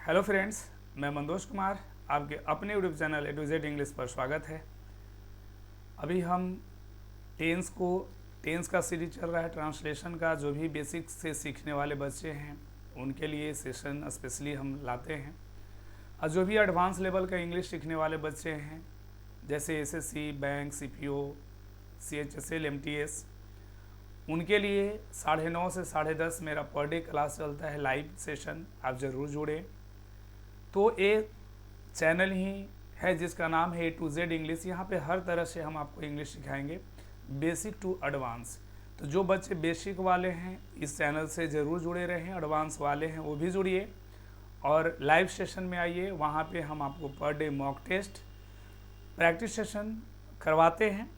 Hello friends, मैं मनोज कुमार, आपके अपने YouTube channel A to Z English पर स्वागत है। अभी हम टेंस का सीरीज चल रहा है, ट्रांसलेशन का। जो भी बेसिक से सीखने वाले बच्चे हैं उनके लिए सेशन स्पेशली हम लाते हैं, और जो भी एडवांस लेवल का इंग्लिश सीखने वाले बच्चे हैं जैसे SSC, bank, CPO, CHSL, MTS, उनके लिए 9:30 से 10:30 मेरा पर डे क्लास चलता है, लाइव सेशन। आप ज़रूर जुड़ें। तो एक चैनल ही है जिसका नाम है ए टू जेड इंग्लिश। यहाँ पे हर तरह से हम आपको इंग्लिश सिखाएंगे, बेसिक टू एडवांस। तो जो बच्चे बेसिक वाले हैं इस चैनल से ज़रूर जुड़े रहें, एडवांस वाले हैं वो भी जुड़िए और लाइव सेशन में आइए। वहाँ पे हम आपको per day mock test, practice session करवाते हैं।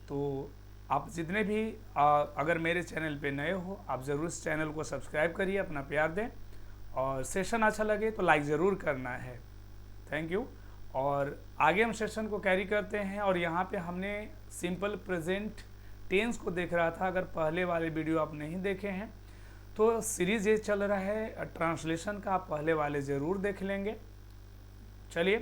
तो आप जितने भी अगर मेरे चैनल पे नए हो, आप ज़रूर इस चैनल को सब्सक्राइब करिए, अपना प्यार दें, और सेशन अच्छा लगे तो लाइक ज़रूर करना है। Thank you. और आगे हम सेशन को कैरी करते हैं। और यहाँ पे हमने सिंपल प्रेजेंट टेंस को देख रहा था। अगर पहले वाले वीडियो आप नहीं देखे हैं तो सीरीज ये चल रहा है ट्रांसलेशन का, आप पहले वाले ज़रूर देख लेंगे। चलिए,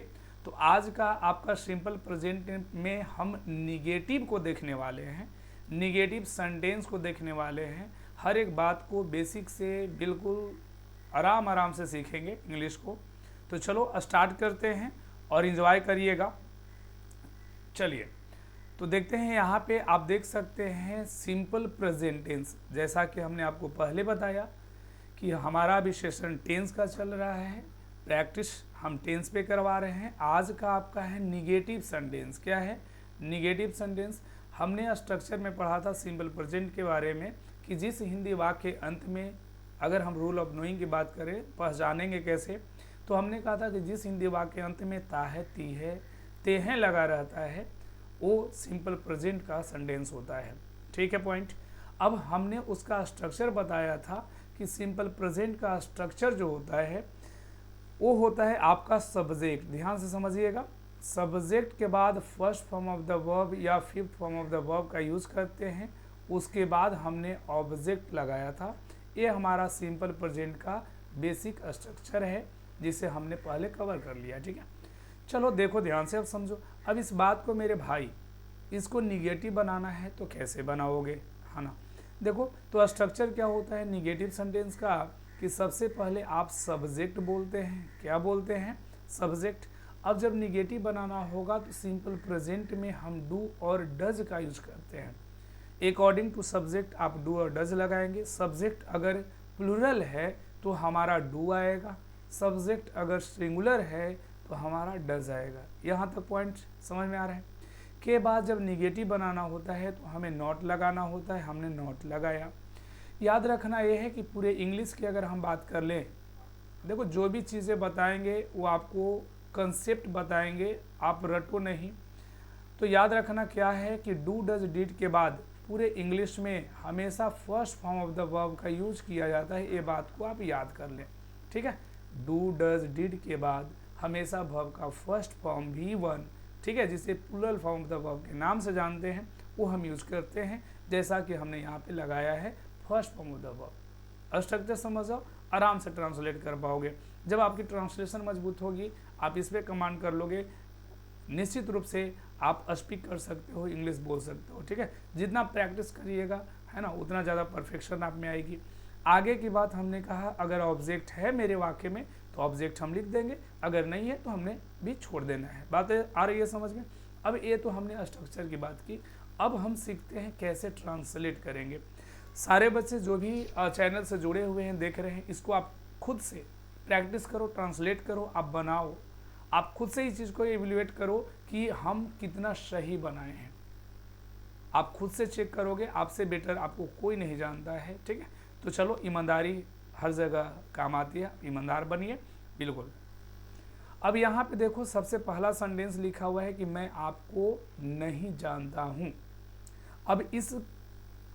तो आज का आपका सिंपल प्रेजेंट में हम निगेटिव को देखने वाले हैं, निगेटिव सेंटेंस को देखने वाले हैं। हर एक बात को बेसिक से बिल्कुल आराम से सीखेंगे इंग्लिश को। तो चलो स्टार्ट करते हैं और एंजॉय करिएगा। चलिए, तो देखते हैं। यहाँ पे आप देख सकते हैं सिंपल प्रेजेंट टेंस। जैसा कि हमने आपको पहले बताया कि हमारा अभी सेशन टेंस का चल रहा है, प्रैक्टिस हम टेंस पे करवा रहे हैं। आज का आपका है निगेटिव सेंटेंस। क्या है निगेटिव सेंटेंस? हमने स्ट्रक्चर में पढ़ा था सिंपल प्रेजेंट के बारे में कि जिस हिंदी वाक्य के अंत में, अगर हम रूल ऑफ नोइंग की बात करें, पहचानेंगे कैसे, तो हमने कहा था कि जिस हिंदी वाक्य के अंत में ता है, ती है, ते हैं लगा रहता है, वो सिंपल प्रेजेंट का सेंटेंस होता है। ठीक है पॉइंट। अब हमने उसका स्ट्रक्चर बताया था कि सिंपल प्रेजेंट का स्ट्रक्चर जो होता है वो होता है आपका सब्जेक्ट। ध्यान से समझिएगा, सब्जेक्ट के बाद first form of the verb या fifth form of the verb का यूज़ करते हैं। उसके बाद हमने ऑब्जेक्ट लगाया था। ये हमारा सिंपल प्रेजेंट का बेसिक स्ट्रक्चर है जिसे हमने पहले कवर कर लिया। ठीक है, चलो देखो ध्यान से, अब समझो। अब इस बात को मेरे भाई, इसको निगेटिव बनाना है तो कैसे बनाओगे, है ना। देखो, तो स्ट्रक्चर क्या होता है निगेटिव सेंटेंस का कि सबसे पहले आप सब्जेक्ट बोलते हैं। क्या बोलते हैं? सब्जेक्ट। अब जब निगेटिव बनाना होगा तो सिंपल प्रेजेंट में हम डू और डज का यूज करते हैं। अकॉर्डिंग टू सब्जेक्ट आप डू और डज लगाएंगे। सब्जेक्ट अगर प्लूरल है तो हमारा डू आएगा, सब्जेक्ट अगर सिंगुलर है तो हमारा डज आएगा। यहाँ तक पॉइंट समझ में आ रहा है। के बाद जब निगेटिव बनाना होता है तो हमें नॉट लगाना होता है, हमने नॉट लगाया। याद रखना यह है कि पूरे इंग्लिश की अगर हम बात कर लें, देखो जो भी चीज़ें बताएंगे वो आपको कंसेप्ट बताएंगे, आप रटो नहीं। तो याद रखना क्या है कि डू डज डिड के बाद पूरे इंग्लिश में हमेशा first form of the verb का यूज किया जाता है। ये बात को आप याद कर लें। ठीक है, डू डज डिड के बाद हमेशा वर्ब का फर्स्ट फॉर्म V1, ठीक है, जिसे plural form of the verb के नाम से जानते हैं, वो हम यूज करते हैं। जैसा कि हमने यहाँ पे लगाया है first form of the verb. Structure समझ जाओ, आराम से ट्रांसलेट कर पाओगे। जब आपकी ट्रांसलेशन मजबूत होगी, आप इस पर कमांड कर लोगे, निश्चित रूप से आप स्पीक कर सकते हो, इंग्लिश बोल सकते हो। ठीक है, जितना प्रैक्टिस करिएगा, है ना, उतना ज़्यादा परफेक्शन आप में आएगी। आगे की बात हमने कहा, अगर ऑब्जेक्ट है मेरे वाक्य में तो ऑब्जेक्ट हम लिख देंगे, अगर नहीं है तो हमने भी छोड़ देना है। बात आ रही है समझ में? अब ये तो हमने स्ट्रक्चर की बात की। अब हम सीखते हैं कैसे ट्रांसलेट करेंगे। सारे बच्चे जो भी चैनल से जुड़े हुए हैं, देख रहे हैं, इसको आप खुद से प्रैक्टिस करो, ट्रांसलेट करो, आप बनाओ। आप खुद से ही चीज़ को एवेल्युएट करो कि हम कितना सही बनाए हैं। आप खुद से चेक करोगे, आपसे बेटर आपको कोई नहीं जानता है। ठीक है, तो चलो, ईमानदारी हर जगह काम आती है, ईमानदार बनिए बिल्कुल। अब यहाँ पे देखो, सबसे पहला सेंटेंस लिखा हुआ है कि मैं आपको नहीं जानता हूँ। अब इस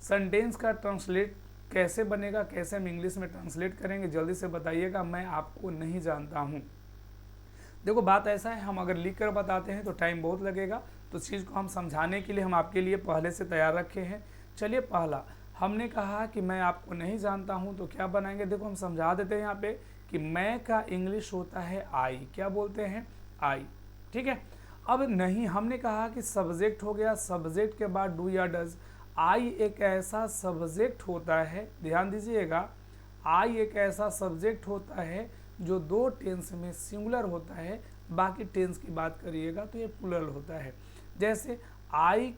सेंटेंस का ट्रांसलेट कैसे बनेगा, कैसे हम इंग्लिश में ट्रांसलेट करेंगे, जल्दी से बताइएगा। मैं आपको नहीं जानता हूँ। देखो बात ऐसा है, हम अगर लिख कर बताते हैं तो टाइम बहुत लगेगा, तो चीज़ को हम समझाने के लिए हम आपके लिए पहले से तैयार रखे हैं। चलिए, पहला हमने कहा कि मैं आपको नहीं जानता हूँ, तो क्या बनाएंगे? देखो हम समझा देते हैं यहाँ पे कि मैं का इंग्लिश होता है आई, क्या बोलते हैं, आई, ठीक है। अब नहीं, हमने कहा कि सब्जेक्ट हो गया, सब्जेक्ट के बाद डू या डज। आई एक ऐसा सब्जेक्ट होता है, ध्यान दीजिएगा, आई एक ऐसा सब्जेक्ट होता है जो दो टेंस में सिंगुलर होता है, बाकी टेंस की बात करिएगा तो ये प्लूरल होता है। जैसे आई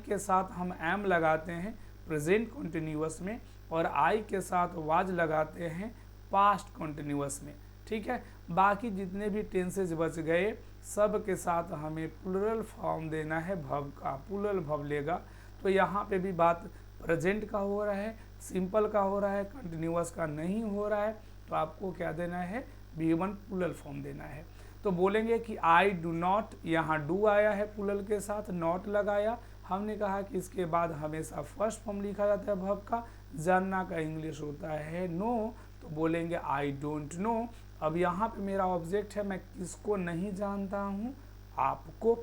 के साथ हम एम लगाते हैं प्रेजेंट कॉन्टिन्यूअस में, और आई के साथ वाज लगाते हैं पास्ट कॉन्टिन्यूअस में, ठीक है। बाकी जितने भी टेंसेज बच गए सब के साथ हमें प्लूरल फॉर्म देना है वर्ब का, प्लूरल वर्ब लेगा। तो यहाँ पे भी बात प्रेजेंट का हो रहा है, सिंपल का हो रहा है, कंटिन्यूअस का नहीं हो रहा है, तो आपको क्या देना है, V1 प्लूरल फॉर्म देना है। तो बोलेंगे कि आई डू नॉट, यहाँ डू आया है प्लूरल के साथ, नॉट लगाया, हमने कहा कि इसके बाद हमेशा फर्स्ट फॉर्म लिखा जाता है वर्ब का। जानना का इंग्लिश होता है नो, तो बोलेंगे आई डोंट नो। अब यहाँ पे मेरा ऑब्जेक्ट है, मैं किसको नहीं जानता हूँ, आपको,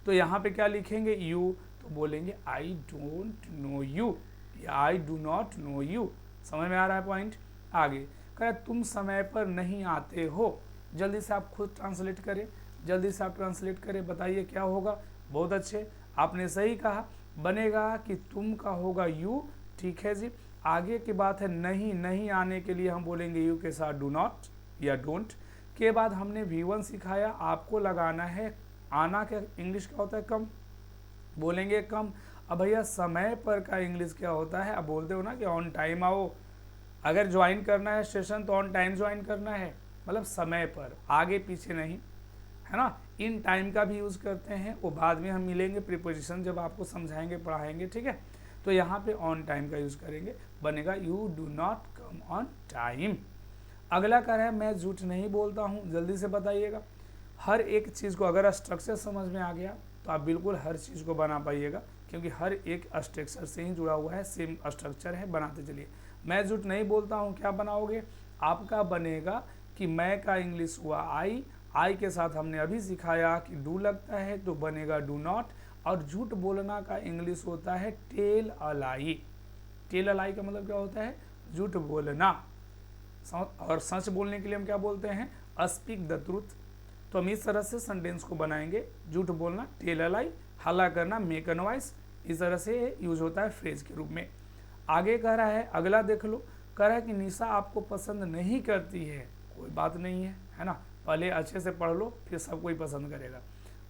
तो यहाँ पे क्या लिखेंगे, यू, तो बोलेंगे आई डोंट नो यू या आई डू नॉट नो यू। समझ में आ रहा है पॉइंट। आगे कह तुम समय पर नहीं आते हो, जल्दी से आप खुद ट्रांसलेट करें, जल्दी से आप ट्रांसलेट करें, बताइए क्या होगा। बहुत अच्छे, आपने सही कहा, बनेगा कि तुम का होगा यू, ठीक है जी। आगे की बात है नहीं, नहीं आने के लिए हम बोलेंगे यू के साथ डू नॉट या डोंट। के बाद हमने V1 सिखाया, आपको लगाना है आना का इंग्लिश क्या होता है, कम, बोलेंगे कम। अब भैया समय पर का इंग्लिश क्या होता है, अब बोलते हो ना कि ऑन टाइम आओ, अगर ज्वाइन करना है सेशन तो ऑन टाइम ज्वाइन करना है, मतलब समय पर, आगे पीछे नहीं, है ना। इन टाइम का भी यूज़ करते हैं, वो बाद में हम मिलेंगे प्रीपोजिशन जब आपको समझाएंगे पढ़ाएंगे, ठीक है। तो यहाँ पे ऑन टाइम का यूज़ करेंगे, बनेगा you do not come on time. अगला कर है मैं झूठ नहीं बोलता हूँ, जल्दी से बताइएगा। हर एक चीज़ को अगर स्ट्रक्चर समझ में आ गया तो आप बिल्कुल हर चीज़ को बना पाइएगा, क्योंकि हर एक स्ट्रक्चर से ही जुड़ा हुआ है, सेम स्ट्रक्चर है, बनाते चलिए। मैं झूठ नहीं बोलता हूँ, क्या बनाओगे, आपका बनेगा कि मैं का इंग्लिश हुआ आई, आई के साथ हमने अभी सिखाया कि डू लगता है तो बनेगा डू नॉट, और झूठ बोलना का इंग्लिश होता है tell a lie. Tell a लाई का मतलब क्या होता है, झूठ बोलना, और सच बोलने के लिए हम क्या बोलते हैं, स्पीक द ट्रूथ। तो हम इस तरह से सेंटेंस को बनाएंगे, झूठ बोलना टेल अ लाई, हल्ला करना मेक अ नॉइस, इस तरह से यूज होता है फ्रेज के रूप में। आगे कह रहा है, अगला देख लो, कह रहा है कि निशा आपको पसंद नहीं करती है, कोई बात नहीं है ना, पहले अच्छे से पढ़ लो फिर सब कोई पसंद करेगा।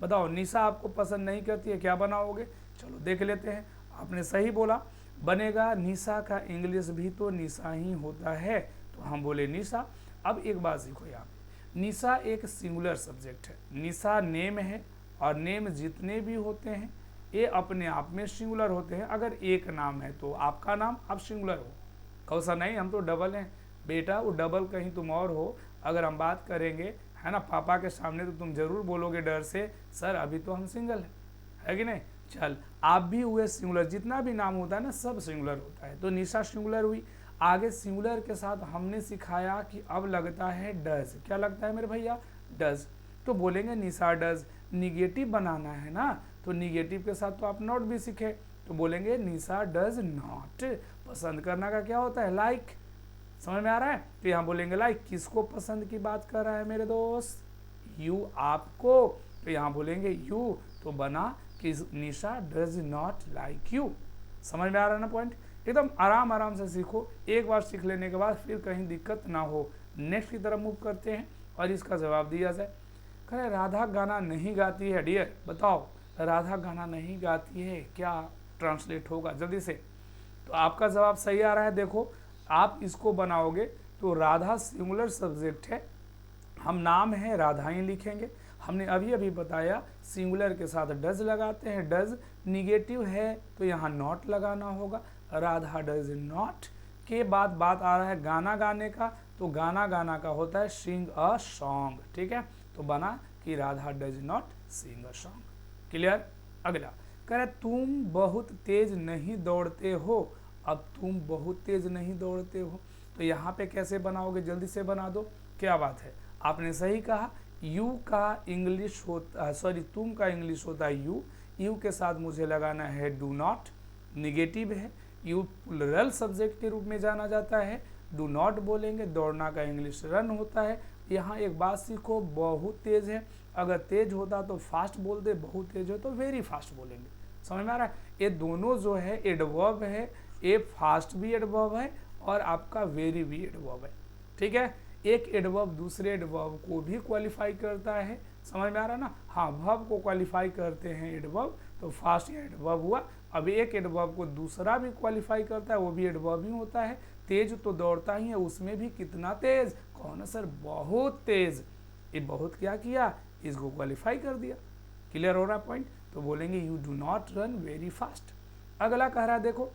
बताओ निशा आपको पसंद नहीं करती है, क्या बनाओगे, चलो देख लेते हैं। आपने सही बोला, बनेगा निशा का इंग्लिश भी तो निशा ही होता है, तो हम बोले निशा। अब एक बात सीखो यहाँ पे, निशा एक सिंगुलर सब्जेक्ट है, निशा नेम है, और नेम जितने भी होते हैं ये अपने आप में सिंगुलर होते हैं। अगर एक नाम है तो आपका नाम आप सिंगुलर हो, कौसा नहीं, हम तो डबल हैं बेटा, वो डबल कहीं तुम और हो। अगर हम बात करेंगे है ना पापा के सामने, तो तुम जरूर बोलोगे डर से, सर अभी तो हम सिंगल है कि नहीं। चल आप भी हुए सिंगुलर, जितना भी नाम होता है ना सब सिंगुलर होता है, तो निशा सिंगुलर हुई। आगे सिंगुलर के साथ हमने सिखाया कि अब लगता है डज, क्या लगता है मेरे भैया, डज, तो बोलेंगे निशा डज। निगेटिव बनाना है ना, तो निगेटिव के साथ तो आप नॉट भी सीखे, तो बोलेंगे निशा डज नॉट। पसंद करना का क्या होता है, लाइक, समझ में आ रहा है। तो यहाँ बोलेंगे लाइक, किसको पसंद की बात कर रहा है मेरे दोस्त, यू, आपको, तो यहाँ बोलेंगे यू, तो बना कि निशा डज नॉट लाइक यू। समझ में आ रहा है ना पॉइंट। एकदम आराम आराम से सीखो, एक बार सीख लेने के बाद फिर कहीं दिक्कत ना हो। नेक्स्ट की तरफ मूव करते हैं और इसका जवाब दिया जाए। कह राधा गाना नहीं गाती है डियर, बताओ राधा गाना नहीं गाती है, क्या ट्रांसलेट होगा जल्दी से। तो आपका जवाब सही आ रहा है, देखो आप इसको बनाओगे तो राधा सिंगुलर सब्जेक्ट है, हम नाम है राधा ही लिखेंगे। हमने अभी अभी बताया सिंगुलर के साथ डज लगाते हैं, डज निगेटिव है तो यहाँ नॉट लगाना होगा, राधा डज नॉट। के बाद बात आ रहा है गाना गाने का, तो गाना गाना का होता है सिंग अ सॉन्ग, ठीक है, तो बना कि Radha does not sing a song. Clear. अगला कह रहे तुम बहुत तेज नहीं दौड़ते हो, अब तुम बहुत तेज नहीं दौड़ते हो, तो यहाँ पे कैसे बनाओगे, जल्दी से बना दो। क्या बात है, आपने सही कहा, यू का इंग्लिश होता, सॉरी तुम का इंग्लिश होता है यू, यू के साथ मुझे लगाना है डू नॉट, निगेटिव है, यू प्लूरल सब्जेक्ट के रूप में जाना जाता है, डू नॉट बोलेंगे, दौड़ना का इंग्लिश रन होता है। यहाँ एक बात सीखो, बहुत तेज है, अगर तेज होता तो फास्ट बोलते, बहुत तेज हो तो वेरी फास्ट बोलेंगे। समझ में आ रहा है? ये दोनों जो है एडवर्ब है, ये फास्ट भी एडवर्ब है और आपका वेरी भी एडवर्ब है। ठीक है, एक एडवर्ब दूसरे एडवर्ब को भी क्वालिफाई करता है। समझ में आ रहा है ना? हाँ, वर्ब को क्वालिफाई करते हैं एडवर्ब, तो फास्ट या एडवर्ब हुआ। अब एक एडवर्ब को दूसरा भी क्वालिफाई करता है, वो भी एडवर्ब ही होता है। तेज तो दौड़ता ही है, उसमें भी कितना तेज? कौन सर? बहुत तेज। ये बहुत क्या किया? इसको क्वालिफाई कर दिया। क्लियर हो रहा पॉइंट? तो बोलेंगे you do not run very fast. अगला कह रहा है, देखो,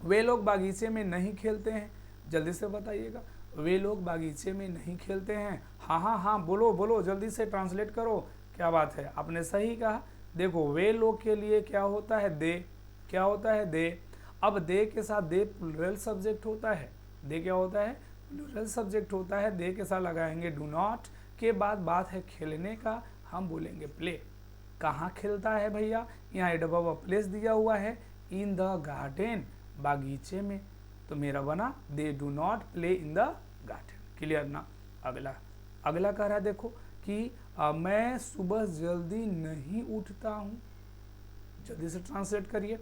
वे लोग बागीचे में नहीं खेलते हैं। जल्दी से बताइएगा, वे लोग बागीचे में नहीं खेलते हैं। हाँ हाँ हाँ, बोलो बोलो, जल्दी से ट्रांसलेट करो। क्या बात है, आपने सही कहा। देखो, वे लोग के लिए क्या होता है? दे। क्या होता है? दे। अब दे के साथ दे प्लूरल सब्जेक्ट होता है। दे क्या होता है? प्लूरल सब्जेक्ट होता है। दे के साथ लगाएंगे डू नॉट। के बाद बात है खेलने का, हम बोलेंगे प्ले। कहाँ खेलता है भैया? यहाँ एडवर्ब प्लेस दिया हुआ है, इन द गार्डन, बागीचे में। तो मेरा बना they do not play in the garden. Clear ना? अगला कह रहा है, देखो कि मैं सुबह जल्दी नहीं उठता हूँ। जल्दी से ट्रांसलेट करिए।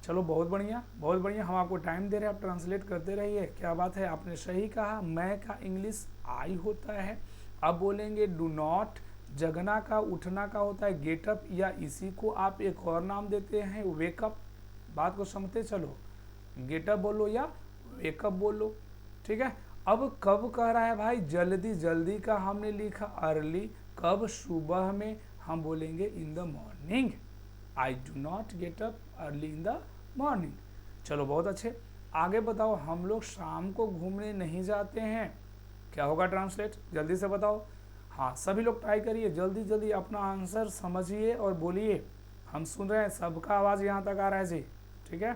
चलो, बहुत बढ़िया बहुत बढ़िया, हम आपको टाइम दे रहे हैं, आप ट्रांसलेट करते रहिए। क्या बात है, आपने सही कहा। मैं का इंग्लिश आई होता है। अब बोलेंगे डू नॉट, जगना का उठना का होता है गेटअप, या इसी को आप एक और नाम देते हैं वेकअप। बात को समझते चलो, गेटअप बोलो या वेकअप बोलो। ठीक है, अब कब कह रहा है भाई? जल्दी। जल्दी का हमने लिखा अर्ली। कब? सुबह में, हम बोलेंगे इन the morning. I do not get up early in the morning. चलो, बहुत अच्छे। आगे बताओ, हम लोग शाम को घूमने नहीं जाते हैं। क्या होगा ट्रांसलेट? जल्दी से बताओ। हाँ, सभी लोग ट्राई करिए, जल्दी जल्दी अपना आंसर समझिए और बोलिए। हम सुन रहे हैं, सबका आवाज़ यहाँ तक आ रहा है जी। ठीक है,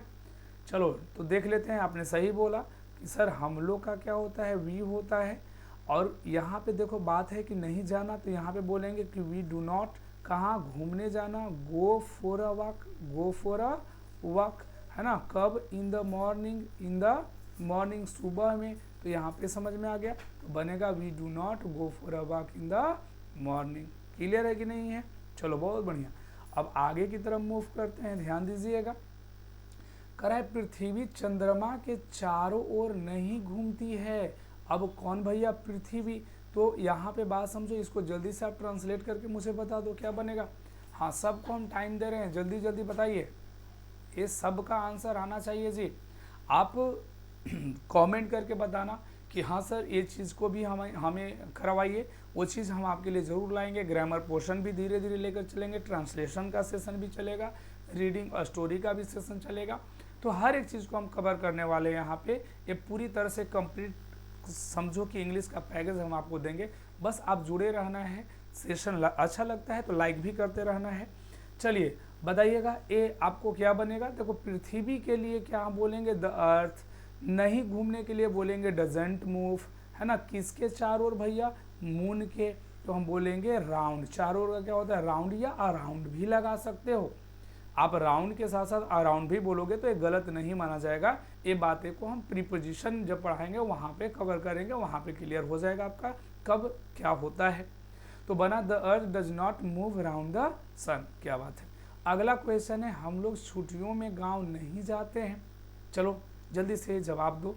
चलो तो देख लेते हैं। आपने सही बोला कि सर हम लोग का क्या होता है? वी होता है। और यहाँ पे देखो बात है कि नहीं जाना, तो यहाँ पे बोलेंगे कि वी डू नॉट। कहाँ? घूमने जाना, गो for a walk. Go for a walk, है ना? कब? इन the morning. In the morning, सुबह में। तो यहाँ पे समझ में आ गया, तो बनेगा we do not go for a walk in the morning. Clear है कि नहीं है? चलो, बहुत बढ़िया। अब आगे की तरफ मूव करते हैं, ध्यान दीजिएगा। कह रहा है पृथ्वी चंद्रमा के चारों ओर नहीं घूमती है। अब कौन भैया? पृथ्वी। तो यहाँ पे बात समझो, इसको जल्दी से आप ट्रांसलेट करके मुझे बता दो क्या बनेगा। हाँ, सबको हम टाइम दे रहे हैं, जल्दी जल्दी बताइए। ये सब का आंसर आना चाहिए जी। आप कमेंट करके बताना कि हाँ सर, ये चीज़ को भी हमें करवाइए। वो चीज़ हम आपके लिए ज़रूर लाएंगे। ग्रामर पोर्शन भी धीरे धीरे लेकर चलेंगे, ट्रांसलेशन का सेशन भी चलेगा, रीडिंग और स्टोरी का भी सेशन चलेगा। तो हर एक चीज़ को हम कवर करने वाले हैं यहाँ पे। ये पूरी तरह से कंप्लीट समझो कि इंग्लिश का पैकेज हम आपको देंगे। बस आप जुड़े रहना है। सेशन अच्छा लगता है तो लाइक भी करते रहना है। चलिए बताइएगा, ये आपको क्या बनेगा? देखो, पृथ्वी के लिए क्या बोलेंगे? The earth. नहीं घूमने के लिए बोलेंगे डजेंट मूव, है ना? किसके चारों ओर भैया? मून के। तो हम बोलेंगे राउंड। चारों ओर का क्या होता है? राउंड, या अराउंड भी लगा सकते हो आप। राउंड के साथ साथ अराउंड भी बोलोगे तो ये गलत नहीं माना जाएगा। ये बातें को हम प्रीपोजिशन जब पढ़ाएंगे वहाँ पे कवर करेंगे, वहाँ पे क्लियर हो जाएगा आपका कब क्या होता है। तो बना the earth does not move around the sun. क्या बात है। अगला क्वेश्चन है, हम लोग छुट्टियों में गाँव नहीं जाते हैं। चलो जल्दी से जवाब दो।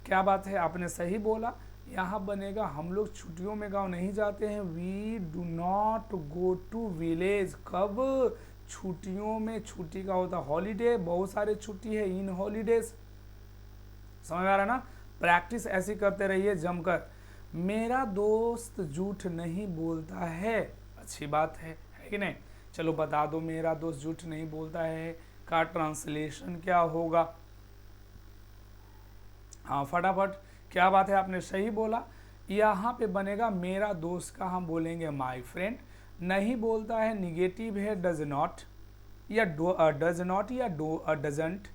क्या बात है, आपने सही बोला। यहाँ बनेगा हम लोग छुट्टियों में गाँव नहीं जाते हैं। We do not go to village. कब? छुट्टियों में। छुट्टी का होता है हॉलीडे, बहुत सारे छुट्टी है इन हॉलीडेज। समझ में आ रहा है ना? प्रैक्टिस ऐसी करते रहिए जमकर। मेरा दोस्त झूठ नहीं बोलता है। अच्छी बात है कि नहीं? चलो बता दो, मेरा दोस्त झूठ नहीं बोलता है का ट्रांसलेशन क्या होगा? हाँ फटाफट। क्या बात है, आपने सही बोला। यहाँ पे बनेगा मेरा दोस्त का हम बोलेंगे माय फ्रेंड। नहीं बोलता है निगेटिव है डज नॉट, या डज नॉट, या डजंट।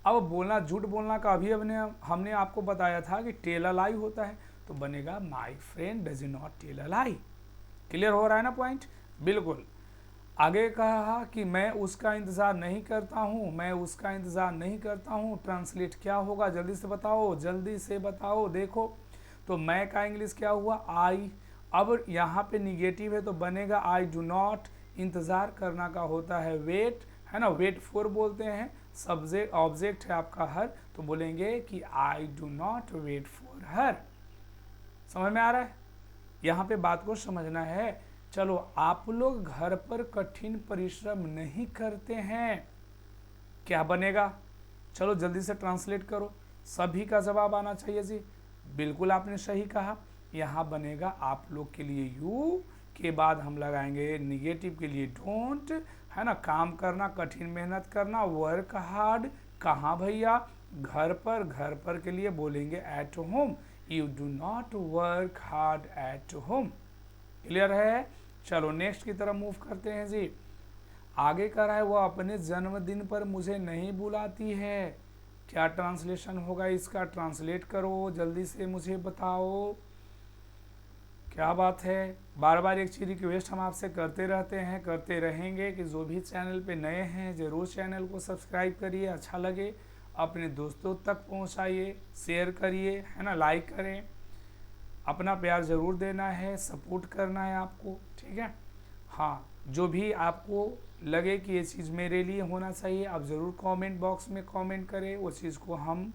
अब बोलना, झूठ बोलना का अभी हमने आपको बताया था कि टेल अ लाई होता है। तो बनेगा my friend does not tell a lie. Clear हो रहा है ना पॉइंट? बिल्कुल। आगे कहा कि मैं उसका इंतज़ार नहीं करता हूँ, मैं उसका इंतज़ार नहीं करता हूँ। ट्रांसलेट क्या होगा, जल्दी से बताओ, जल्दी से बताओ। देखो तो मैं का इंग्लिश क्या हुआ, आई। अब यहाँ पे निगेटिव है तो बनेगा आई डू नॉट। इंतज़ार करना का होता है वेट, है ना, वेट फॉर बोलते हैं। सब्जेक्ट ऑब्जेक्ट है आपका हर, तो बोलेंगे कि I do not wait for her. समझ में आ रहा है? यहाँ पे बात को समझना है। चलो, आप लोग घर पर कठिन परिश्रम नहीं करते हैं, क्या बनेगा? चलो जल्दी से ट्रांसलेट करो, सभी का जवाब आना चाहिए जी। बिल्कुल आपने सही कहा। यहाँ बनेगा आप लोग के लिए यू के बाद हम लगाएंगे निगेटिव के लिए डोंट, है ना। काम करना, कठिन मेहनत करना, वर्क हार्ड। कहाँ भैया? घर पर। घर पर के लिए बोलेंगे at home. You do not work hard at home. Clear है? चलो नेक्स्ट की तरफ मूव करते हैं जी। आगे कर रहा है, वह अपने जन्मदिन पर मुझे नहीं बुलाती है। क्या ट्रांसलेशन होगा इसका? ट्रांसलेट करो, जल्दी से मुझे बताओ। क्या बात है? बार बार एक चीज़ रिक्वेस्ट हम आपसे करते रहते हैं, करते रहेंगे कि जो भी चैनल पे नए हैं ज़रूर चैनल को सब्सक्राइब करिए, अच्छा लगे अपने दोस्तों तक पहुंचाइए, शेयर करिए, है ना, लाइक करें। अपना प्यार ज़रूर देना है, सपोर्ट करना है आपको, ठीक है। हाँ, जो भी आपको लगे कि ये चीज़ मेरे लिए होना चाहिए, आप ज़रूर कमेंट बॉक्स में कमेंट करें, वो चीज़ को हम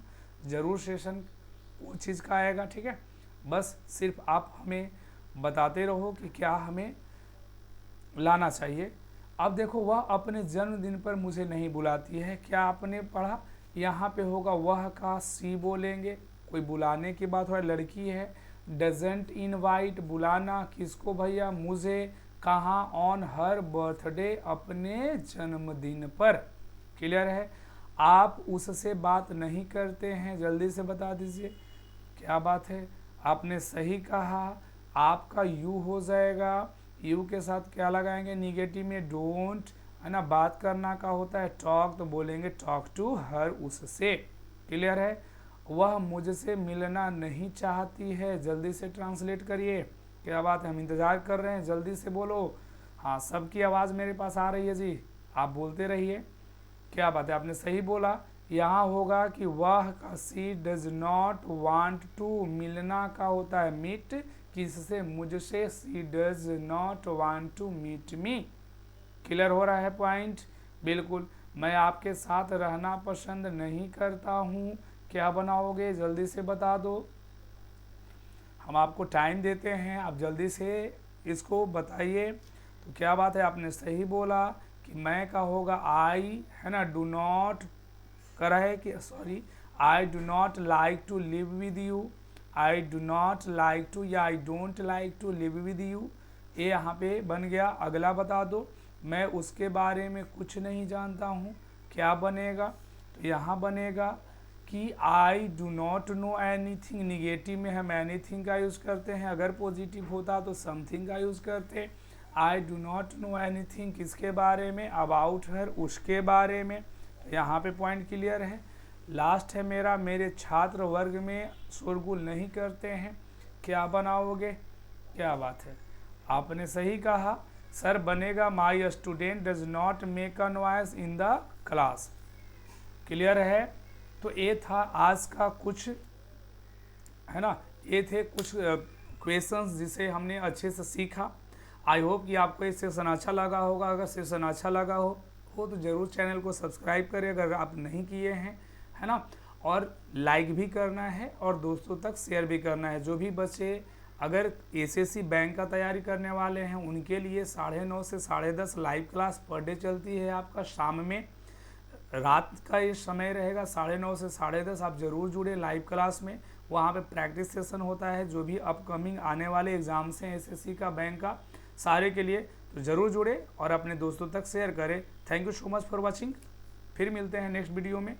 ज़रूर सेशन वो चीज़ का आएगा, ठीक है। बस सिर्फ आप हमें बताते रहो कि क्या हमें लाना चाहिए। अब देखो, वह अपने जन्मदिन पर मुझे नहीं बुलाती है। क्या आपने पढ़ा? यहाँ पे होगा वह का सी बोलेंगे, कोई बुलाने की बात हो, लड़की है। डजेंट इनवाइट, बुलाना किसको भैया? मुझे। कहाँ? ऑन हर बर्थडे, अपने जन्मदिन पर। क्लियर है? आप उससे बात नहीं करते हैं, जल्दी से बता दीजिए क्या बात है। आपने सही कहा, आपका यू हो जाएगा। यू के साथ क्या लगाएंगे? निगेटिव में डोंट, है ना। बात करना का होता है टॉक, तो बोलेंगे टॉक टू हर, उससे। क्लियर है? वह मुझसे मिलना नहीं चाहती है, जल्दी से ट्रांसलेट करिए। क्या बात है, हम इंतज़ार कर रहे हैं, जल्दी से बोलो। हाँ, सबकी आवाज़ मेरे पास आ रही है जी, आप बोलते रहिए। क्या बात है, आपने सही बोला। यहाँ होगा कि वह का she does not want to, मिलना का होता है मीट, किससे? मुझसे। She does not want to meet me. Clear हो रहा है पॉइंट? बिल्कुल। मैं आपके साथ रहना पसंद नहीं करता हूँ। क्या बनाओगे? जल्दी से बता दो, हम आपको टाइम देते हैं, आप जल्दी से इसको बताइए। तो क्या बात है, आपने सही बोला कि मैं का होगा आई, है ना। डू नॉट करा है कि sorry, I do not like to live with you. I do not like to या I don't like to live with you, ये यहाँ पे बन गया। अगला बता दो, मैं उसके बारे में कुछ नहीं जानता हूँ। क्या बनेगा? तो यहाँ बनेगा कि I do not know anything. Negative में हम एनीथिंग का यूज़ करते हैं, अगर पॉजिटिव होता तो समथिंग का यूज़ करते। आई डू नॉट नो एनीथिंग किसके बारे में? अबाउट हर, उसके बारे में। यहाँ पे पॉइंट क्लियर है। लास्ट है मेरा, मेरे छात्र वर्ग में शोरगुल नहीं करते हैं। क्या बनाओगे? क्या बात है, आपने सही कहा सर। बनेगा my student does not make a noise in the class. Clear है? तो ये था आज का कुछ, है ना, ये थे कुछ क्वेश्चंस जिसे हमने अच्छे से सीखा। आई होप कि आपको ये सेशन अच्छा लगा होगा। अगर सेशन अच्छा लगा हो तो ज़रूर चैनल को सब्सक्राइब करें अगर आप नहीं किए हैं, है ना। और लाइक भी करना है और दोस्तों तक शेयर भी करना है। जो भी बच्चे अगर एसएससी बैंक का तैयारी करने वाले हैं उनके लिए 9:30 से 10:30 लाइव क्लास पर डे चलती है। आपका शाम में, रात का ये समय रहेगा 9:30 से 10:30। आप ज़रूर जुड़े लाइव क्लास में, वहाँ पे प्रैक्टिस सेशन होता है। जो भी अपकमिंग आने वाले एग्ज़ाम्स हैं एसएससी का, बैंक का, सारे के लिए, तो ज़रूर जुड़े और अपने दोस्तों तक शेयर करें। Thank you so much for watching. फिर मिलते हैं नेक्स्ट वीडियो में।